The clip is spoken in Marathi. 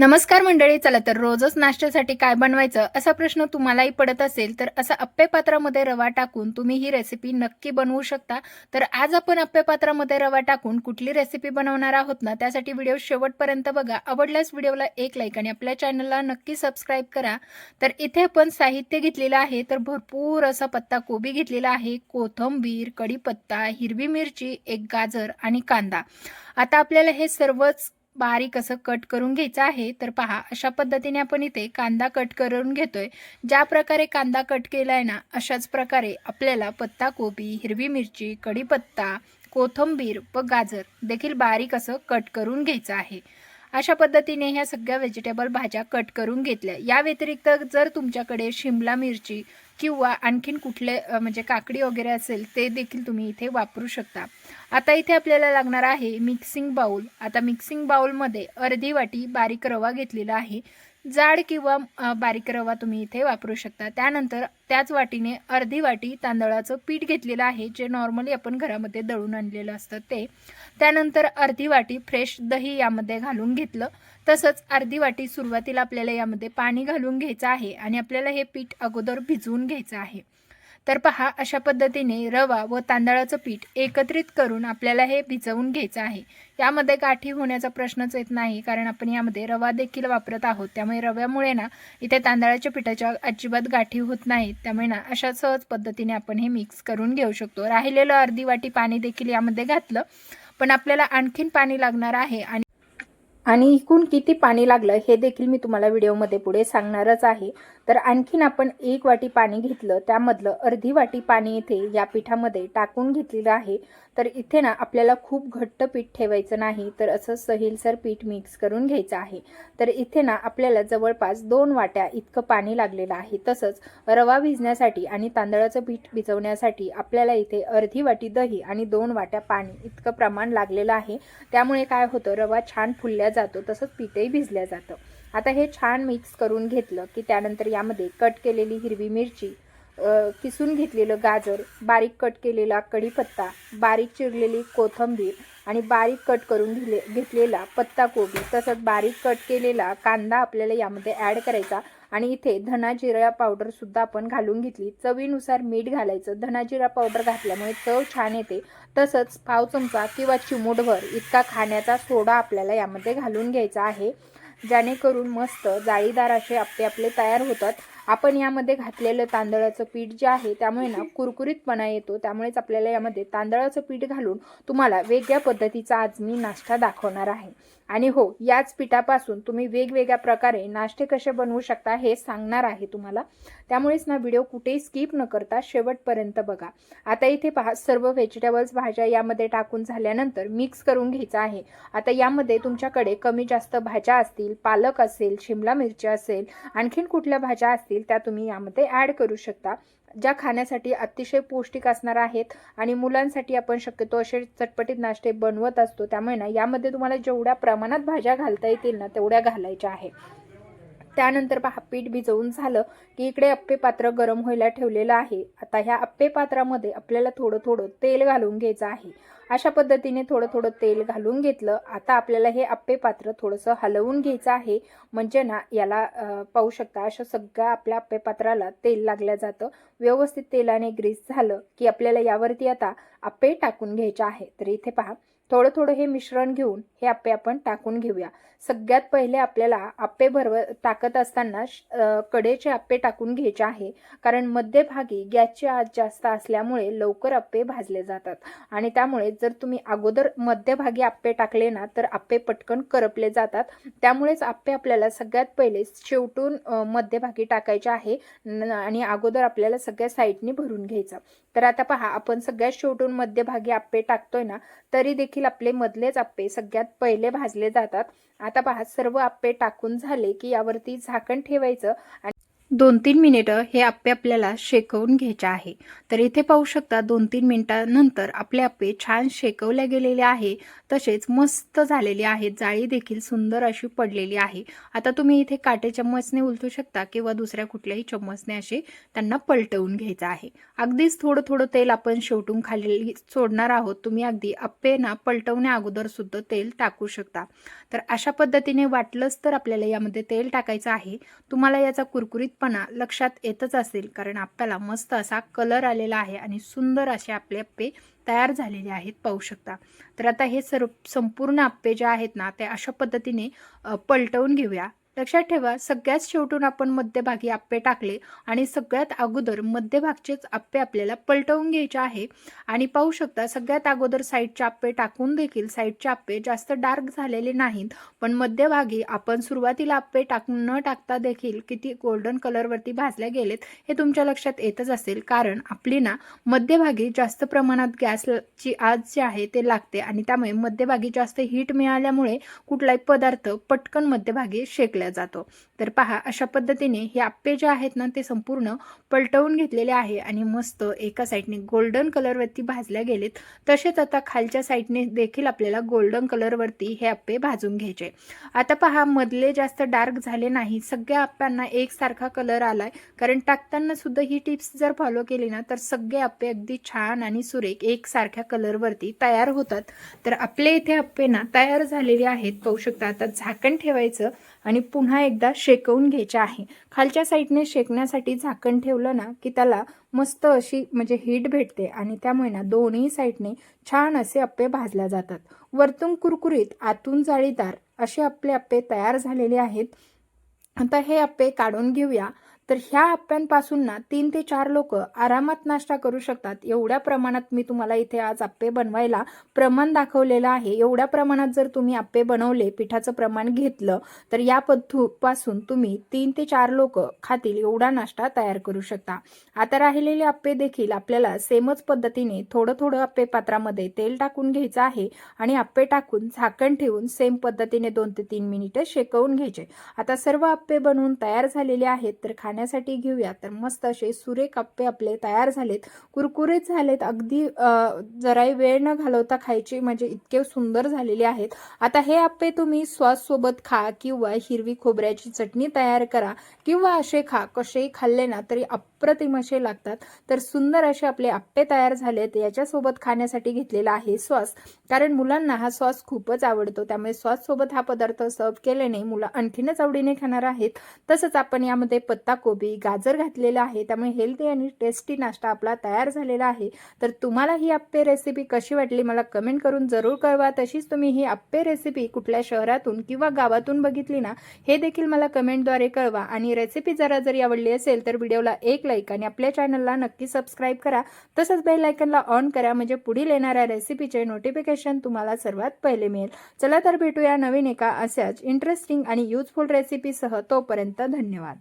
नमस्कार मंडळी. चला तर रोजच नाश्त्यासाठी काय बनवायचं असा प्रश्न तुम्हालाही पडत असेल तर असा अप्पे पात्रामध्ये रवा टाकून तुम्ही ही रेसिपी नक्की बनवू शकता. तर आज आपण अप्पे पात्रामध्ये रवा टाकून कुठली रेसिपी बनवणार आहोत ना, त्यासाठी व्हिडिओ शेवटपर्यंत बघा. आवडल्यास व्हिडिओला एक लाईक आणि आपल्या चॅनलला नक्की सबस्क्राईब करा. तर इथे आपण साहित्य घेतलेलं आहे, तर भरपूर असा पत्ता कोबी घेतलेला आहे, कोथिंबीर, कढीपत्ता, हिरवी मिरची, एक गाजर आणि कांदा. आता आपल्याला हे सर्वच बारीक असं कट करून घ्यायचं आहे. तर पहा, अशा पद्धतीने आपण इथे कांदा कट करून घेतोय. ज्या प्रकारे कांदा कट केलाय ना, अशाच प्रकारे आपल्याला पत्ता कोबी, हिरवी मिरची, कढीपत्ता, कोथिंबीर व गाजर देखील बारीक असं कट करून घ्यायचं आहे. अशा पद्धतीने ह्या सगळ्या व्हेजिटेबल भाज्या कट करून घेतल्या. या व्यतिरिक्त जर तुमच्याकडे शिमला मिरची किंवा आणखीन कुठले म्हणजे काकडी वगैरे असेल ते देखील तुम्ही इथे वापरू शकता. आता इथे आपल्याला लागणार आहे मिक्सिंग बाउल. आता मिक्सिंग बाउलमध्ये अर्धी वाटी बारीक रवा घेतलेला आहे. जाड किंवा बारीक रवा तुम्ही इथे वापरू शकता. त्यानंतर त्याच वाटीने अर्धी वाटी तांदळाचं पीठ घेतलेलं आहे, जे नॉर्मली आपण घरामध्ये दळून आणलेलं असतं ते. त्यानंतर अर्धी वाटी फ्रेश दही यामध्ये घालून घेतलं. तसंच अर्धी वाटी सुरुवातीला आपल्याला यामध्ये पाणी घालून घ्यायचं आहे आणि आपल्याला हे पीठ अगोदर भिजवून घ्यायचं आहे. तर पहा, अशा पद्धतीने रवा व तांदळाचं पीठ एकत्रित करून आपल्याला हे भिजवून घ्यायचं आहे. यामध्ये गाठी होण्याचा प्रश्नच येत नाही, कारण आपण यामध्ये रवा देखील वापरत आहोत. त्यामुळे रव्यामुळे ना इथे तांदळाच्या पिठाच्या अजिबात गाठी होत नाहीत. त्यामुळे ना अशा सहज पद्धतीने आपण हे मिक्स करून घेऊ शकतो. राहिलेलं अर्धी वाटी पाणी देखील यामध्ये घातलं, पण आपल्याला आणखीन पाणी लागणार आहे आणि एकूण किती पाणी लागलं हे देखील मी तुम्हाला व्हिडिओमध्ये पुढे सांगणारच आहे. तर आणखीन आपण एक वाटी पाणी घेतलं, त्यामधलं अर्धी वाटी पाणी इथे या पिठामध्ये टाकून घेतलेलं आहे. तर इथे ना आपल्याला खूप घट्ट पीठ ठेवायचं नाही, तर असं सहीलसर पीठ मिक्स करून घ्यायचं आहे. तर इथे ना आपल्याला जवळपास 2 वाट्या इतकं पाणी लागलेलं आहे. तसंच रवा भिजण्यासाठी आणि तांदळाचं पीठ भिजवण्यासाठी आपल्याला इथे अर्धी वाटी दही आणि 2 वाट्या पाणी इतकं प्रमाण लागलेलं आहे. त्यामुळे काय होतं, रवा छान फुलल्या जातो, तसंच पीठही भिजल्या जातं. आता हे छान मिक्स करून घेतलं की त्यानंतर यामध्ये कट केलेली हिरवी मिरची, किसून घेतलेलं गाजर, बारीक कट केलेला कढीपत्ता, बारीक चिरलेली कोथिंबीर आणि बारीक कट करून घेतलेला पत्ता कोबी, तसंच बारीक कट केलेला कांदा आपल्याला यामध्ये ॲड करायचा. आणि इथे धना जिरा पावडर सुद्धा आपण घालून घेतली. चवीनुसार मीठ घालायचं. धना जिरा पावडर घातल्यामुळे चव छान येते. तसंच पाव चमचा किंवा चिमूटभर इतका खाण्याचा सोडा आपल्याला यामध्ये घालून घ्यायचा आहे, जेणेकरून मस्त जाळीदार असे अप्पे आपले तयार होतात. आपण यामध्ये घातलेलं तांदळाचं पीठ जे आहे त्यामुळे ना कुरकुरीतपणा येतो. त्यामुळेच आपल्याला यामध्ये तांदळाचं पीठ घालून तुम्हाला वेगळ्या पद्धतीचा आज मी नाश्ता दाखवणार आहे. आणि हो, याच पिठापासून तुम्ही वेगवेगळ्या प्रकारे नाश्ते कसे बनवू शकता हे सांगणार आहे तुम्हाला. त्यामुळेच ना व्हिडिओ कुठेही स्किप न करता शेवटपर्यंत बघा. आता इथे पहा, सर्व व्हेजिटेबल्स भाज्या यामध्ये टाकून झाल्यानंतर मिक्स करून घ्यायचं आहे. आता यामध्ये तुमच्याकडे कमी जास्त भाज्या असतील, पालक असेल, शिमला मिरची असेल, आणखीन कुठल्या भाज्या असतील त्या तुम्ही यामध्ये ॲड करू शकता, ज्या खाण्यासाठी अतिशय पौष्टिक असणार आहेत. आणि मुलांसाठी आपण शक्यतो असे चटपटीत नाश्ते बनवत असतो. त्यामुळे ना यामध्ये तुम्हाला जेवढ्या प्रमाणात भाज्या घालता येतील ना तेवढ्या घालायच्या आहे. त्यानंतर पहा, पीठ भिजवून झालं की इकडे अप्पे पात्र गरम व्हायला ठेवलेलं आहे. आता ह्या अप्पे पात्रामध्ये आपल्याला थोडं थोडं तेल घालून घ्यायचं आहे. अशा पद्धतीने थोडं थोडं तेल घालून घेतलं. आता आपल्याला हे अप्पे पात्र थोडंसं हलवून घ्यायचं आहे, म्हणजे ना याला पाहू शकता अशा सगळ्या आपल्या अप्पे पात्राला तेल लागलं जातं. व्यवस्थित तेलाने ग्रीस झालं की आपल्याला यावरती आता अप्पे टाकून घ्यायचे आहे. तर इथे पहा, थोडं थोडं हे मिश्रण घेऊन हे अप्पे आपण टाकून घेऊया. सगळ्यात पहिले आपल्याला अप्पे टाकत असताना कडेचे अप्पे टाकून घ्यायचे आहे, कारण मध्यभागी गॅसची आग जास्त असल्यामुळे लवकर अप्पे भाजले जातात. आणि त्यामुळे जर तुम्ही अगोदर मध्यभागी अप्पे टाकले ना तर अप्पे पटकन करपले जातात. त्यामुळेच अप्पे आपल्याला सगळ्यात पहिले शेवटून मध्यभागी टाकायचे आहे आणि अगोदर आपल्याला सगळ्या साईडनी भरून घ्यायचं. तर आता पहा, आपण सगळ्यात शेवटून मध्यभागी अप्पे टाकतोय ना, तरी देखील आपले मधलेच अप्पे सगळ्यात पहिले भाजले जातात. आता पहा, सर्व अप्पे टाकून झाले की यावरती झाकण ठेवायचं आणि 2-3 मिनिटं हे अप्पे आपल्याला शेकवून घ्यायचे आहे. तर इथे पाहू शकता 2-3 मिनिटानंतर आपले अप्पे छान शेकवले गेलेले आहे. तसेच मस्त झालेले आहेत. जाळी देखील सुंदर अशी पडलेली आहे. आता तुम्ही इथे काटे चम्मचने उलटू शकता किंवा दुसऱ्या कुठल्याही चम्मचने असे त्यांना पलटवून घ्यायचं आहे. अगदीच थोडं तेल आपण शेवटून खाली सोडणार आहोत. तुम्ही अगदी अप्पे ना पलटवण्या अगोदर सुद्धा तेल टाकू शकता. तर अशा पद्धतीने वाटलंच तर आपल्याला यामध्ये तेल टाकायचं आहे. तुम्हाला याचा कुरकुरीतपणा लक्षात येतच असेल, कारण आपल्याला मस्त असा कलर आलेला आहे आणि सुंदर असे आपले अप्पे तयार झालेले आहेत पाहू शकता. तर आता हे संपूर्ण अप्पे जे आहेत ना ते अशा पद्धतीने पलटवून घेऊया. लक्षात ठेवा, सगळ्यात शेवटून आपण मध्यभागी अप्पे टाकले आणि सगळ्यात अगोदर मध्यभागचेच अप्पे आपल्याला पलटवून घ्यायचे आहे. आणि पाहू शकता सगळ्यात अगोदर साईडचे अप्पे टाकून देखील साईडचे अप्पे जास्त डार्क झालेले नाहीत, पण मध्यभागी आपण सुरुवातीला अप्पे न टाकता देखील किती गोल्डन कलरवरती भाजले गेलेत हे तुमच्या लक्षात येतच असेल, कारण आपली ना मध्यभागी जास्त प्रमाणात गॅसची आग जी आहे ते लागते आणि त्यामुळे मध्यभागी जास्त हीट मिळाल्यामुळे कुठलाही पदार्थ पटकन मध्यभागी शेकला जातो. तर पहा, अशा पद्धतीने हे अप्पे जे आहेत ना ते संपूर्ण पलटवून घेतलेले आहे आणि मस्त एका साईडने गोल्डन कलरवरती भाजल्या गेलेत. तसेच आता खालच्या साईडने देखील आपल्याला गोल्डन कलरवरती हे अप्पे भाजून घ्यायचे. आता पहा, मधले जास्त डार्क झाले नाही, सगळ्या अप्प्यांना एकसारखा कलर आलाय, कारण टाकताना सुद्धा ही टिप्स जर फॉलो केली ना तर सगळे अप्पे अगदी छान आणि सुरेख एकसारख्या कलरवरती तयार होतात. तर आपले इथे अप्पे ना तयार झालेले आहेत पाहू शकता. आता झाकण ठेवायचं आणि पुन्हा एकदा शेकवून घ्यायचे आहे. खालच्या साईडने शेकण्यासाठी झाकण ठेवलं ना की त्याला मस्त अशी म्हणजे हीट भेटते आणि त्यामुळे ना दोन्ही साईडने छान असे अप्पे भाजल्या जातात. वरतून कुरकुरीत आतून जाळीदार असे आपले अप्पे तयार झालेले आहेत. आता हे अप्पे काढून घेऊया. तर ह्या अप्प्यांपासून ना 3 ते 4 लोक आरामात नाश्ता करू शकतात. एवढ्या प्रमाणात मी तुम्हाला इथे आज अप्पे बनवायला प्रमाण दाखवलेलं आहे. एवढ्या प्रमाणात जर तुम्ही अप्पे बनवले, पिठाचं प्रमाण घेतलं, तर या पासून तुम्ही 3 ते 4 लोक खातील एवढा नाश्ता तयार करू शकता. आता राहिलेले अप्पे देखील आपल्याला सेमच पद्धतीने थोडं अप्पे पात्रामध्ये तेल टाकून घ्यायचं आहे आणि अप्पे टाकून झाकण ठेवून सेम पद्धतीने 2 ते 3 मिनिटं शेकवून घ्यायचे. आता सर्व अप्पे बनवून तयार झालेले आहेत. तर खाण्यासाठी घेऊया. तर मस्त असे सुरेख अप्पे आपले तयार झालेत, कुरकुरीत झालेत, अगदी जराही वेळ न घालवता खायचे म्हणजे इतके सुंदर झालेले आहेत. आता हे अप्पे तुम्ही सॉस सोबत खा किंवा हिरवी खोबऱ्याची चटणी तयार करा किंवा असे खा, कसेही खाल्ले ना तरी अप्रतिम असे लागतात. तर सुंदर असे आपले अप्पे तयार झालेत. याच्यासोबत खाण्यासाठी घेतलेला आहे सॉस, कारण मुलांना हा सॉस खूपच आवडतो, त्यामुळे सॉस सोबत हा पदार्थ सर्व केल्याने मुलं आणखीनच आवडीने खाणार आहेत. तसंच आपण यामध्ये पत्ताकोबी, गाजर घातलेलं आहे, त्यामुळे हेल्दी आणि टेस्टी नाश्ता आपला तयार झालेला आहे. तर तुम्हाला ही अप्पे रेसिपी कशी वाटली मला कमेंट करून जरूर कळवा. तशीच तुम्ही ही अप्पे रेसिपी कुठल्या शहरातून किंवा गावातून बघितली ना हे देखील मला कमेंटद्वारे कळवा. आणि रेसिपी जरी आवडली असेल तर व्हिडिओला एक लाईक आणि आपल्या चॅनलला नक्की सबस्क्राईब करा. तसंच बेल आयकॉनला ऑन करा, म्हणजे पुढील येणाऱ्या रेसिपीचे नोटिफिकेशन तुम्हाला सर्वात पहिले मिळेल. चला तर भेटूया नवीन एका अशाच इंटरेस्टिंग आणि युजफुल रेसिपीसह. तोपर्यंत धन्यवाद.